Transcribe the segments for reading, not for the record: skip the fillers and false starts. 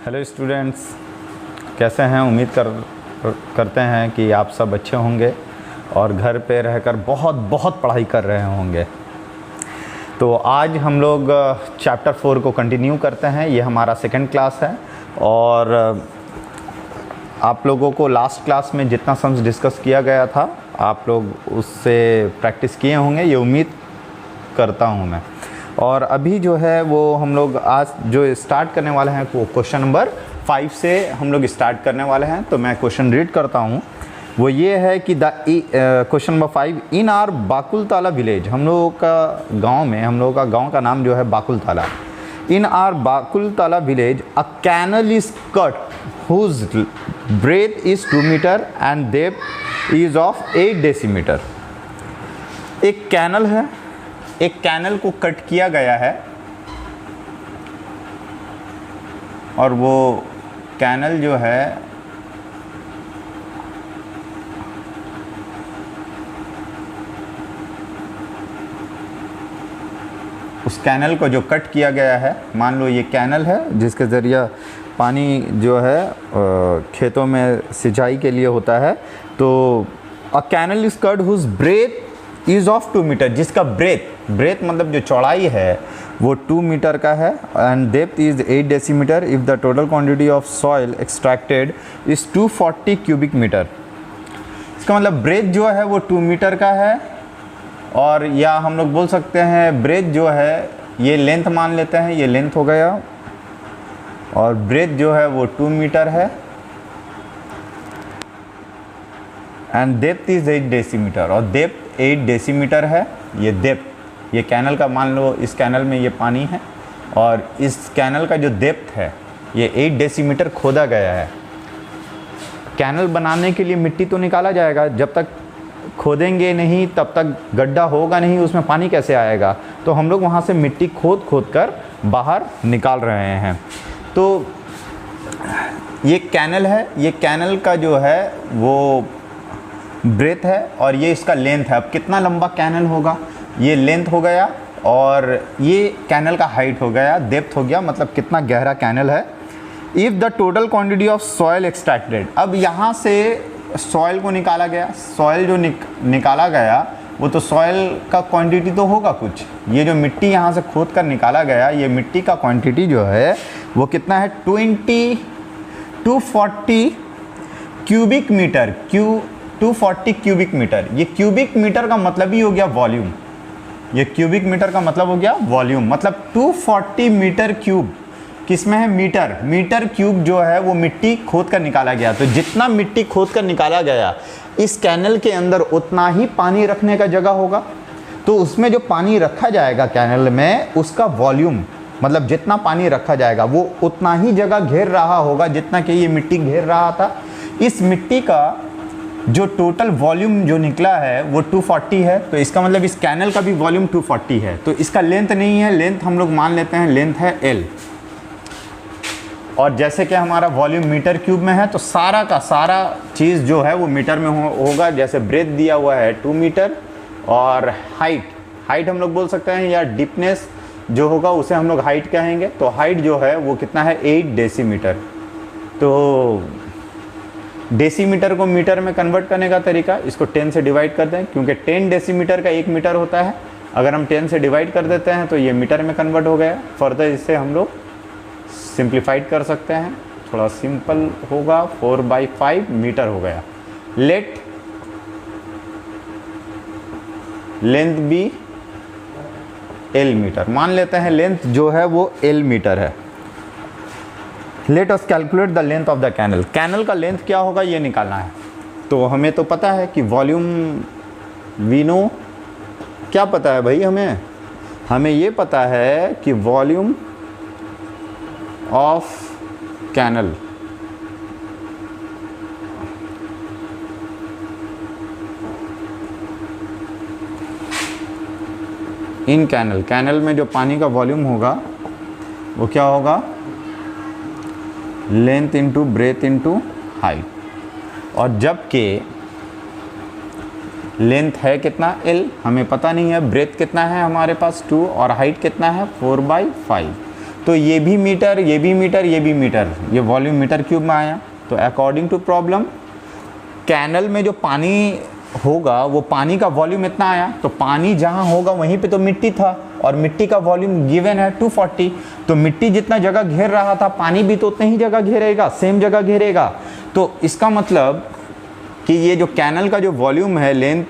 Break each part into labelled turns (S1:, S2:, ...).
S1: Hello students, कैसे हैं? उम्मीद करते हैं कि आप सब अच्छे होंगे और घर पे रहकर बहुत पढ़ाई कर रहे होंगे। तो आज हम लोग चैप्टर 4 को कंटिन्यू करते हैं। ये हमारा सेकंड क्लास है और आप लोगों को लास्ट क्लास में जितना सम्स डिस्कस किया गया था आप लोग उससे प्रैक्टिस किए होंगे, ये उम्मीद करता हूँ मैं। और अभी जो है वो हम लोग आज जो स्टार्ट करने वाले हैं वो क्वेश्चन नंबर 5 से हम लोग स्टार्ट करने वाले हैं। तो मैं क्वेश्चन रीड करता हूँ। वो ये है कि question number 5, in our Bakultala village, हम लोगों का गांव में, हम लोगों का गांव का नाम जो है Bakultala. In our Bakultala village a canal is cut whose breadth is 2 metre and depth is of 8 decimetre. एक कैनल है, एक कैनल को कट किया गया है और वो कैनल जो है उस कैनल को जो कट किया गया है, मान लो ये कैनल है जिसके ज़रिए पानी जो है खेतों में सिंचाई के लिए होता है। तो a canal is cut whose breadth is of 2 metre, जिसका ब्रेथ मतलब जो चौड़ाई है वो 2 मीटर का है and depth is 8 decimetre if the total quantity of soil extracted is 240 cubic metre. इसका मतलब ब्रेथ जो है वो 2 मीटर का है, और या हम लोग बोल सकते हैं ब्रेथ जो है, ये लेंथ मान लेते हैं, ये लेंथ हो गया, और ब्रेथ जो है वो 2 मीटर है एंड डेप्थ इज 8 डेसीमीटर, और डेप्थ 8 डेसीमीटर है। ये डेप्थ, ये कैनल का, मान लो इस कैनल में ये पानी है और इस कैनल का जो डेप्थ है ये 8 डेसीमीटर खोदा गया है। कैनल बनाने के लिए मिट्टी तो निकाला जाएगा, जब तक खोदेंगे नहीं तब तक गड्ढा होगा नहीं, उसमें पानी कैसे आएगा? तो हम लोग वहाँ से मिट्टी खोद कर बाहर निकाल रहे हैं। तो ये कैनल है, ये कैनल का जो है वो ब्रेथ है और ये इसका लेंथ है। अब कितना लंबा कैनल होगा, ये लेंथ हो गया और ये कैनल का हाइट हो गया, डेप्थ हो गया, मतलब कितना गहरा कैनल है। If the total quantity of soil extracted, अब यहाँ से सॉइल को निकाला गया, सॉइल जो निकाला गया वो तो सॉइल का क्वांटिटी तो होगा कुछ। ये जो मिट्टी यहाँ से खोद कर निकाला गया, ये मिट्टी का क्वांटिटी जो है वो कितना है, 240 क्यूबिक मीटर, 240 क्यूबिक मीटर। ये क्यूबिक मीटर का मतलब ही हो गया वॉल्यूम, ये क्यूबिक मीटर का मतलब हो गया वॉल्यूम, मतलब 240 मीटर क्यूब किसमें है, मीटर क्यूब जो है वो मिट्टी खोद कर निकाला गया। तो जितना मिट्टी खोद कर निकाला गया इस कैनल के अंदर उतना ही पानी रखने का जगह होगा। तो उसमें जो पानी रखा जाएगा कैनल में, उसका वॉल्यूम मतलब जितना पानी रखा जाएगा वो उतना ही जगह घेर रहा होगा जितना कि ये मिट्टी घेर रहा था। इस मिट्टी का जो टोटल वॉल्यूम जो निकला है वो 240 है। तो इसका मतलब इस कैनल का भी वॉल्यूम 240 है। तो इसका लेंथ नहीं है, लेंथ हम लोग मान लेते हैं लेंथ है L, और जैसे कि हमारा वॉल्यूम मीटर क्यूब में है तो सारा का सारा चीज़ जो है वो मीटर में होगा। जैसे ब्रेथ दिया हुआ है 2 मीटर, और हाइट हम लोग बोल सकते हैं, या डीपनेस जो होगा उसे हम लोग हाइट कहेंगे। तो हाइट जो है वो कितना है, 8 डेसीमीटर। तो डेसीमीटर को मीटर में कन्वर्ट करने का तरीका, इसको 10 से डिवाइड कर दें, क्योंकि 10 डेसीमीटर का 1 मीटर होता है। अगर हम 10 से डिवाइड कर देते हैं तो ये मीटर में कन्वर्ट हो गया। फर्दर इससे हम लोग सिंप्लीफाइड कर सकते हैं, थोड़ा सिंपल होगा, 4/5 मीटर हो गया। Let length be L metre, मान लेते हैं लेंथ जो है वो L मीटर है। Let us calculate the length of the canal, canal का लेंथ क्या होगा ये निकालना है। तो हमें तो पता है कि वॉल्यूम वी नो, क्या पता है भाई हमें ये पता है कि volume of canal in canal में जो पानी का वॉल्यूम होगा वो क्या होगा, length into breadth into height. और जबकि लेंथ है कितना L, हमें पता नहीं है, ब्रेथ कितना है हमारे पास 2 और हाइट कितना है 4/5। तो ये भी मीटर, ये भी मीटर, ये भी मीटर, ये वॉल्यूम मीटर क्यूब में आया। तो अकॉर्डिंग टू प्रॉब्लम कैनल में जो पानी होगा वो पानी का वॉल्यूम इतना आया, तो पानी जहाँ होगा वहीं पे तो मिट्टी था और मिट्टी का वॉल्यूम गिवन है 240। तो मिट्टी जितना जगह घेर रहा था पानी भी तो उतनी ही जगह घेरेगा, सेम जगह घेरेगा। तो इसका मतलब कि ये जो कैनल का जो वॉल्यूम है, लेंथ,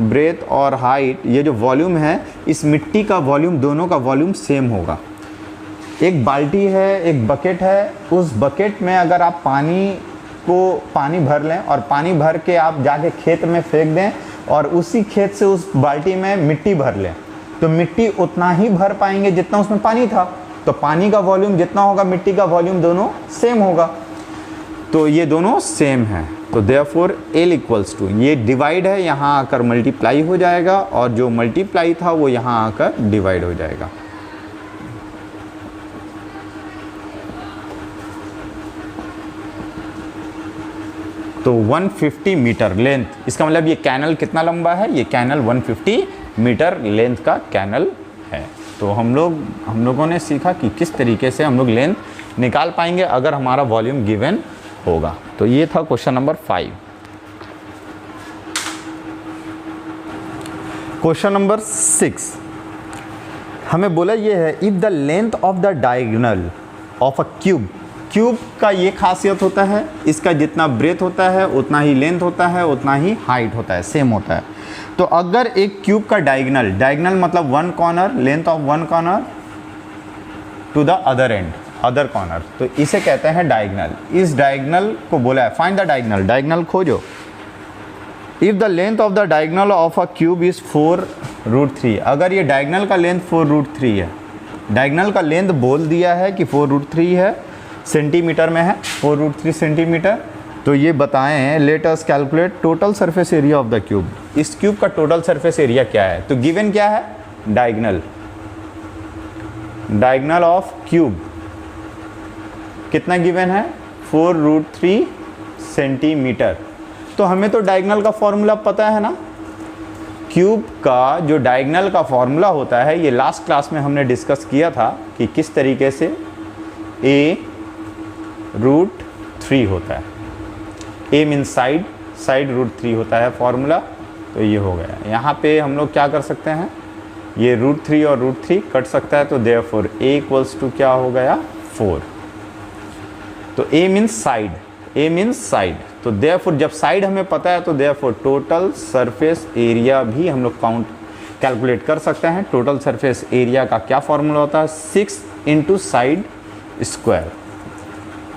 S1: ब्रेथ और हाइट, ये जो वॉल्यूम है इस मिट्टी का वॉल्यूम, दोनों का वॉल्यूम सेम होगा। एक बाल्टी है, एक बकेट है, उस बकेट में अगर आप पानी भर लें और पानी भर के आप जाके खेत में फेंक दें और उसी खेत से उस बाल्टी में मिट्टी भर लें, तो मिट्टी उतना ही भर पाएंगे जितना उसमें पानी था। तो पानी का वॉल्यूम जितना होगा मिट्टी का वॉल्यूम दोनों सेम होगा। तो ये दोनों सेम हैं। तो देयरफॉर L इक्वल्स टू, ये डिवाइड है, यहाँ आकर मल्टीप्लाई हो जाएगा और जो मल्टीप्लाई था वो यहाँ आकर डिवाइड हो जाएगा। तो 150 मीटर लेंथ, इसका मतलब ये कैनल कितना लंबा है, ये कैनल 150 मीटर लेंथ का कैनल है। तो हम लोगों ने सीखा कि किस तरीके से हम लोग लेंथ निकाल पाएंगे अगर हमारा वॉल्यूम गिवन होगा। तो ये था क्वेश्चन नंबर 5। क्वेश्चन नंबर 6 हमें बोला ये है, if the length of the diagonal of a cube का ये खासियत होता है, इसका जितना ब्रेथ होता है उतना ही लेंथ होता है, उतना ही हाइट होता है, सेम होता है। तो अगर एक क्यूब का डायगोनल मतलब one corner, length of one corner to the other end, other corner, तो इसे कहते हैं डायगोनल। इस डायगोनल को बोला है फाइंड द डायगोनल, डायगोनल खोजो। If the length of the diagonal of a cube is 4√3, अगर ये डायगोनल का लेंथ 4√3 है, डायगोनल का लेंथ बोल दिया है कि 4√3 है, सेंटीमीटर में है 4√3 सेंटीमीटर। तो ये बताएं, late us calculate total surface area of the cube. इस क्यूब का टोटल सरफेस एरिया क्या है? तो गिवन क्या है? डायगोनल ऑफ क्यूब कितना गिवन है? 4√3 सेंटीमीटर। तो हमें तो डायगोनल का फॉर्मूला पता है ना, क्यूब का जो डायगोनल का फॉर्मूला होता है, ये लास्ट क्लास में हमने डिस्कस किया था कि किस तरीके से a√3 होता है। a मीन साइड, साइड √3 होता है फॉर्मूला। तो ये हो गया। यहाँ पे हम लोग क्या कर सकते हैं, ये √3 और √3 कट सकता है, तो देयरफॉर a इक्वल्स टू क्या हो गया? 4। तो a means side, a means side. तो देयरफॉर जब साइड हमें पता है तो देयरफॉर टोटल सरफेस एरिया भी हम लोग कैलकुलेट कर सकते हैं। टोटल सरफेस एरिया का क्या फॉर्मूला होता है? 6 इंटू साइड स्क्वायर।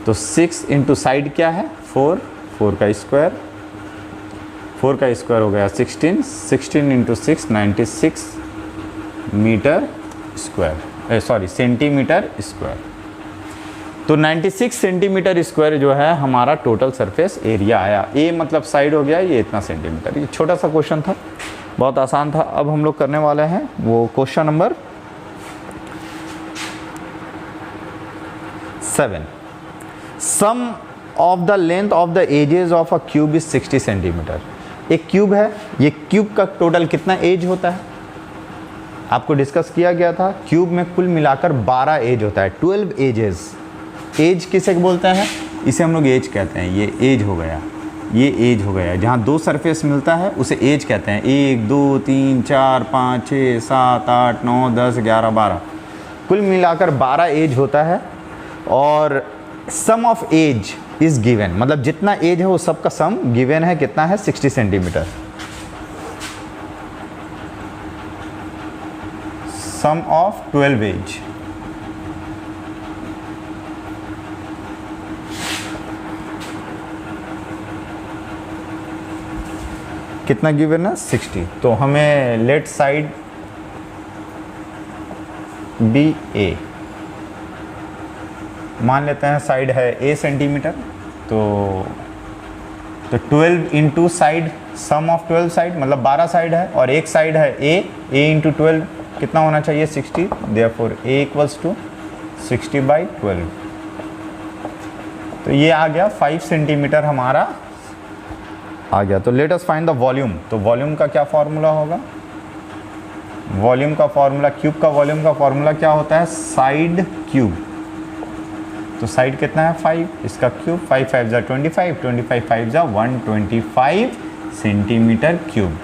S1: तो 6 इंटू साइड क्या है? 4, 4 का स्क्वायर, 4 का स्क्वायर हो गया 16, 16 into 6 96 metre square, sorry centimetre square. तो 96 सेंटीमीटर स्क्वायर जो है हमारा टोटल सरफेस एरिया आया। ए मतलब साइड हो गया, ये इतना सेंटीमीटर। ये छोटा सा क्वेश्चन था, बहुत आसान था। अब हम लोग करने वाले हैं वो question number 7। Sum of the length of the edges of a cube is 60 centimetre. एक क्यूब है, ये क्यूब का टोटल कितना एज होता है आपको डिस्कस किया गया था। क्यूब में कुल मिलाकर 12 एज होता है, 12 एजेस। एज किसे बोलते हैं? इसे हम लोग एज कहते हैं। ये एज हो गया, ये एज हो गया। जहाँ दो सरफेस मिलता है उसे एज कहते हैं। 1 2 3 4 5 6 7 8 9 10 11 12, कुल मिलाकर 12 एज होता है। और सम ऑफ एज इज गिवन, मतलब जितना एज है वो सब का सम गिवन है। कितना है? 60 सेंटीमीटर। सम ऑफ 12 एज, कितना गिवन है? 60। तो हमें लेट साइड बी ए मान लेते हैं, साइड है a सेंटीमीटर। तो 12 into side, sum of 12 side मतलब 12 साइड है, और एक साइड है a इंटू 12 कितना होना चाहिए? 60। Therefore a equals to 60/12। तो ये आ गया 5 सेंटीमीटर हमारा आ गया। तो let us find the volume. तो वॉल्यूम का क्या फॉर्मूला होगा? वॉल्यूम का फॉर्मूला, क्यूब का वॉल्यूम का फॉर्मूला क्या होता है? Side cube. तो साइड कितना है 5, इसका क्यूब 5 5 जा 25, 25 5 जा 125 सेंटीमीटर क्यूब।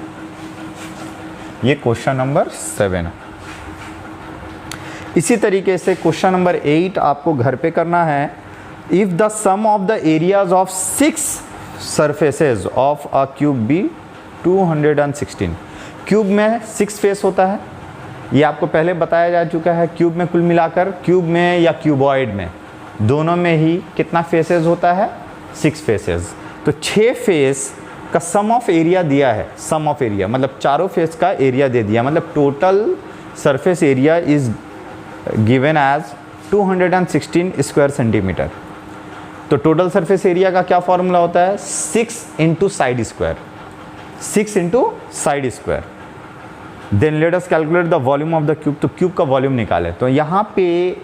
S1: ये क्वेश्चन नंबर 7। इसी तरीके से क्वेश्चन नंबर 8 आपको घर पे करना है। If the sum of the areas of 6 surfaces of a cube be 216। Cube में 6 फेस होता है, ये आपको पहले बताया जा चुका है। क्यूब में कुल मिलाकर, क्यूब में या क्यूबॉइड में, दोनों में ही कितना फेसेस होता है 6 फेसेस। तो 6 फेस का सम ऑफ एरिया दिया है। सम ऑफ एरिया मतलब चारों फेस का एरिया दे दिया, मतलब total surface area is given as 216 square centimetre. तो टोटल सरफेस एरिया का क्या फॉर्मूला होता है 6 into side square, 6 into side square. Then let us calculate the volume of the cube. तो क्यूब का वॉल्यूम निकाले। तो यहाँ पे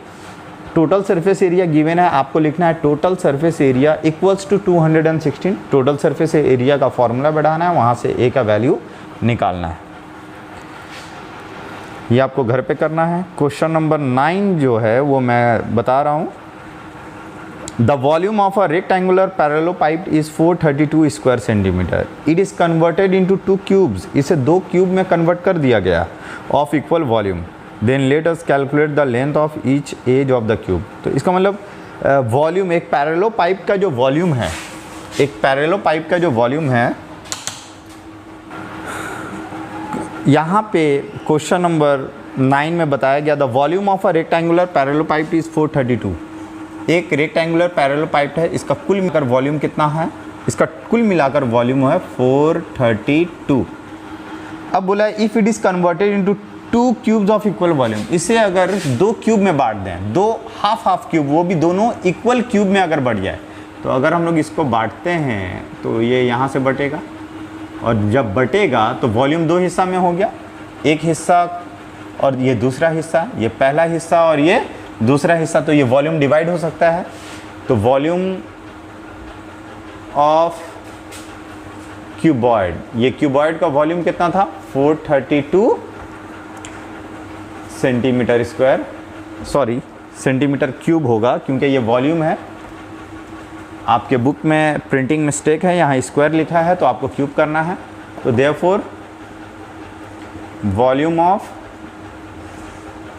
S1: टोटल सरफेस एरिया गिवन है, आपको लिखना है total surface area equals to 216। Total surface area का फॉर्मूला बढ़ाना है, वहाँ से ए का वैल्यू निकालना है। ये आपको घर पे करना है। क्वेश्चन नंबर 9 जो है वो मैं बता रहा हूँ। The volume of a rectangular parallelopiped is 432 square centimetre. It is converted into 2 cubes. इसे 2 क्यूब में कन्वर्ट कर दिया गया of equal volume. Then let us calculate the length of each edge of the cube. तो इसका मतलब volume, एक पैरेललोपाइप का जो वॉल्यूम है, एक पैरेललोपाइप का जो वॉल्यूम है, यहाँ पे क्वेश्चन नंबर 9 में बताया गया the volume of a rectangular parallelopiped is 432। एक रेक्टेंगुलर पैरेललोपाइप है, इसका कुल मिलाकर वॉल्यूम कितना है, इसका कुल मिलाकर वॉल्यूम है 432। अब बोला if it is converted into 2 cubes of equal volume. इसे अगर 2 क्यूब में बांट दें, 2 हाफ क्यूब, वो भी दोनों इक्वल क्यूब में अगर बढ़ जाए, तो अगर हम लोग इसको बांटते हैं तो ये यहाँ से बटेगा, और जब बटेगा तो वॉल्यूम 2 हिस्सा में हो गया, एक हिस्सा और ये दूसरा हिस्सा, ये पहला हिस्सा और ये दूसरा हिस्सा। तो ये वॉल्यूम डिवाइड हो सकता है। तो वॉल्यूम ऑफ क्यूबॉइड, ये क्यूबॉइड का वॉल्यूम कितना था 432 centimetre square, sorry centimetre cube होगा, क्योंकि ये वॉल्यूम है। आपके बुक में प्रिंटिंग मिस्टेक है, यहाँ स्क्वायर लिखा है तो आपको क्यूब करना है। तो therefore volume of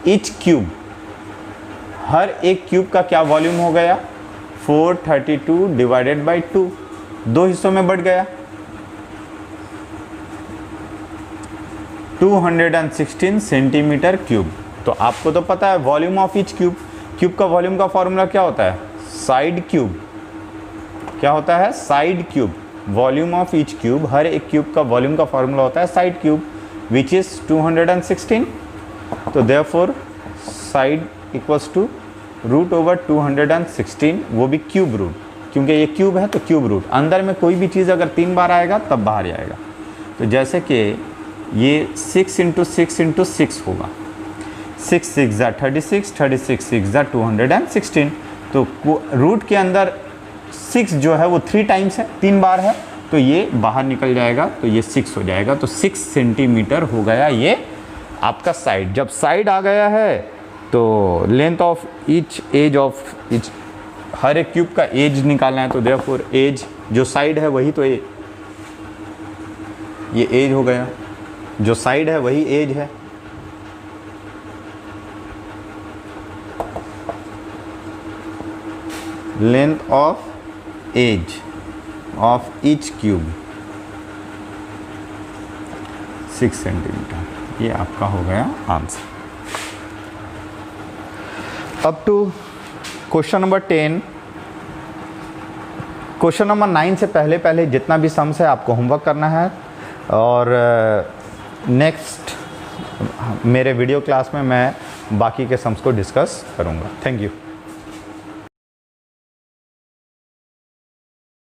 S1: each cube, हर एक क्यूब का क्या वॉल्यूम हो गया 432 डिवाइडेड बाई 2, 2 हिस्सों में बढ़ गया 216 सेंटीमीटर क्यूब। तो आपको तो पता है volume of each cube, cube का वॉल्यूम का फॉर्मूला क्या होता है साइड क्यूब। क्या होता है side cube. Volume of each cube, हर एक क्यूब का वॉल्यूम का फॉर्मूला होता है साइड क्यूब, विच इज 216। तो therefore side equals to root over 216, वो भी क्यूब रूट, क्योंकि ये क्यूब है तो क्यूब रूट। अंदर में कोई भी चीज़ अगर 3 बार आएगा तब बाहर आएगा। तो जैसे कि ये 6 इंटू 6 इंटू 6 होगा, 6 6 जा 36, 36 6 जा 216। तो रूट के अंदर 6 जो है वो 3 टाइम्स है, 3 बार है, तो ये बाहर निकल जाएगा, तो ये 6 हो जाएगा। तो 6 सेंटीमीटर हो गया ये आपका साइड। जब साइड आ गया है तो length of each edge of each, हर एक क्यूब का एज निकालना है। तो देयरफॉर एज जो साइड है वही तो ये एज हो गया, जो साइड है वही एज है। Length of edge of each cube 6 centimetre, ये आपका हो गया आंसर। अब to question number 10। Question number 9 से पहले जितना भी सम्स है आपको होमवर्क करना है, और नेक्स्ट मेरे वीडियो क्लास में मैं बाकी के सम्स को डिस्कस करूँगा। Thank you.